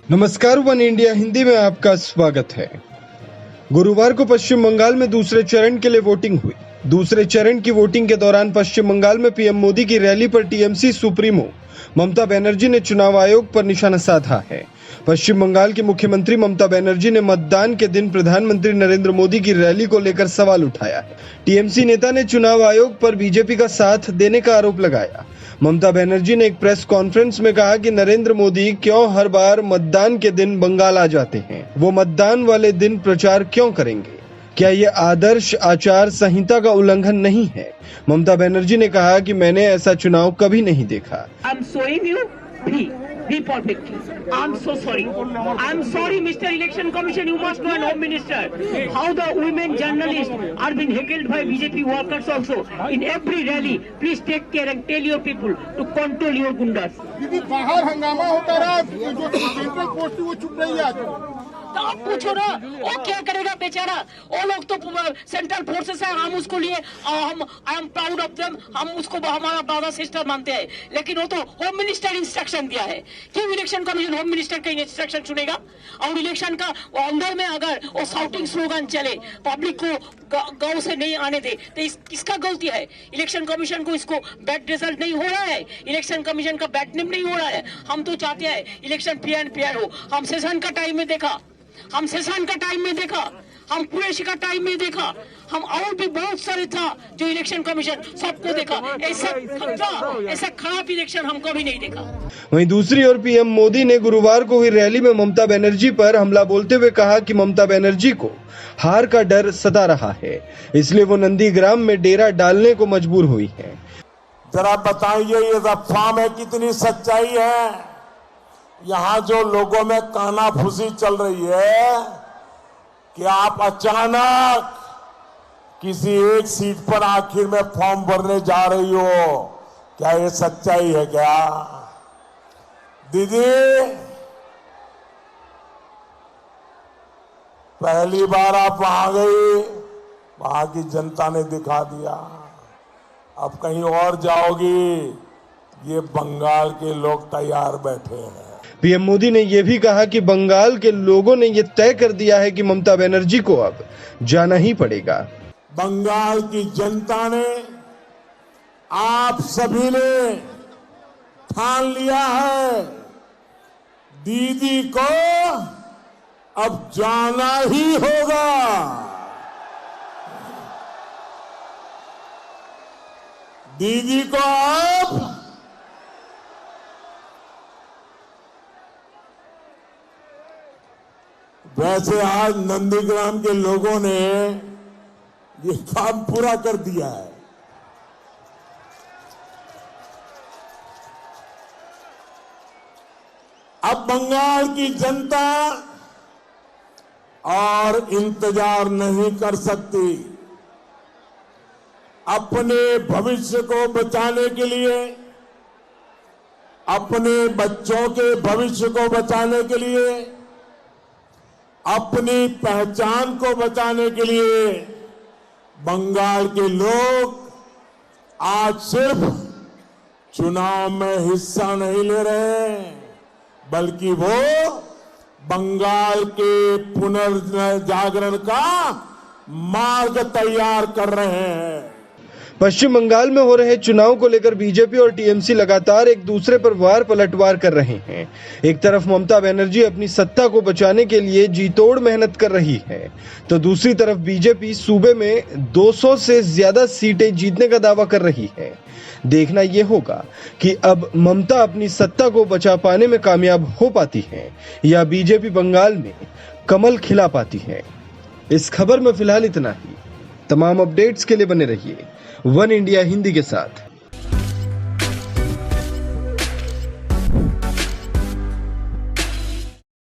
नमस्कार, one India Hindi में आपका स्वागत है। गुरुवार को पश्चिम बंगाल में दूसरे चरण के लिए वोटिंग हुई। दूसरे चरण की वोटिंग के दौरान पश्चिम बंगाल में पीएम मोदी की रैली पर टीएमसी सुप्रीमो ममता बनर्जी ने चुनाव आयोग पर निशाना साधा है। पश्चिम बंगाल की मुख्यमंत्री ममता बनर्जी ने मतदान के दिन प्रधानमंत्री नरेंद्र मोदी की रैली को लेकर सवाल उठाया है। टीएमसी नेता ने चुनाव आयोग पर बीजेपी का साथ देने का आरोप लगाया। ममता बनर्जी ने एक प्रेस कॉन्फ्रेंस में कहा कि नरेंद्र मोदी क्यों हर बार मतदान के दिन बंगाल आ जाते हैं, वो मतदान वाले दिन प्रचार क्यों करेंगे? क्या ये आदर्श आचार संहिता का उल्लंघन नहीं है? ममता बनर्जी ने कहा कि मैंने ऐसा चुनाव कभी नहीं देखा। Be perfect. I'm so sorry. I'm sorry, Mr. Election Commission. You must know, an Home Minister, how the women journalists are being heckled by BJP workers also in every rally. Please take care and tell your people to control your gundas. दीदी बाहर हंगामा होता रहा, जो central post थी वो चुप रही है। तो आप पूछो ना, वो क्या करेगा बेचारा? वो लोग तो सेंट्रल फोर्सेस है, हम उसको लिए I am proud of them, हम उसको हमारा ब्रदर सिस्टर मानते हैं। लेकिन वो तो होम मिनिस्टर इंस्ट्रक्शन दिया है। क्यों इलेक्शन कमीशन होम मिनिस्टर का इंस्ट्रक्शन सुनेगा? और इलेक्शन का अंदर में अगर वो शाउटिंग स्लोगन चले, पब्लिक को गांव से नहीं आने दे, तो किसका गलती है? इलेक्शन कमीशन को इसको बैड रिजल्ट नहीं हो रहा है, इलेक्शन कमीशन का बैड नेम नहीं हो रहा है। हम तो चाहते हैं इलेक्शन फ्री एंड फेयर हो। हम सेशन का टाइम में देखा, हम सेशन का टाइम में देखा, हम कुरैशी का टाइम में देखा, हम और भी बहुत सारे था जो इलेक्शन कमीशन सबको देखा। ऐसा खराब इलेक्शन हम कभी नहीं देखा। वहीं दूसरी ओर पीएम मोदी ने गुरुवार को हुई रैली में ममता बनर्जी पर हमला बोलते हुए कहा कि ममता बनर्जी को हार का डर सता रहा है, इसलिए वो नंदीग्राम में डेरा डालने को मजबूर हुई है। जरा बताइए ये अफवाह में कितनी सच्चाई है? यहाँ जो लोगों में कानाफूसी चल रही है कि आप अचानक किसी एक सीट पर आखिर में फॉर्म भरने जा रही हो, क्या ये सच्चाई है क्या? दीदी, पहली बार आप वहां गई, वहां की जनता ने दिखा दिया। अब कहीं और जाओगी, ये बंगाल के लोग तैयार बैठे हैं। पीएम मोदी ने यह भी कहा कि बंगाल के लोगों ने यह तय कर दिया है कि ममता बनर्जी को अब जाना ही पड़ेगा। बंगाल की जनता ने, आप सभी ने ठान लिया है, दीदी को अब जाना ही होगा। दीदी को अब वैसे आज नंदीग्राम के लोगों ने ये काम पूरा कर दिया है। अब बंगाल की जनता और इंतजार नहीं कर सकती। अपने भविष्य को बचाने के लिए, अपने बच्चों के भविष्य को बचाने के लिए, अपनी पहचान को बचाने के लिए बंगाल के लोग आज सिर्फ चुनाव में हिस्सा नहीं ले रहे, बल्कि वो बंगाल के पुनर्जागरण का मार्ग तैयार कर रहे हैं। पश्चिम बंगाल में हो रहे चुनाव को लेकर बीजेपी और टीएमसी लगातार एक दूसरे पर वार पलटवार कर रहे हैं। एक तरफ ममता बनर्जी अपनी सत्ता को बचाने के लिए जी तोड़ मेहनत कर रही है, तो दूसरी तरफ बीजेपी सूबे में 200 से ज्यादा सीटें जीतने का दावा कर रही है। देखना यह होगा कि अब ममता अपनी सत्ता को बचा पाने में कामयाब हो पाती है या बीजेपी बंगाल में कमल खिला पाती है। इस खबर में फिलहाल इतना ही। तमाम अपडेट्स के लिए बने रहिए वन इंडिया हिंदी के साथ।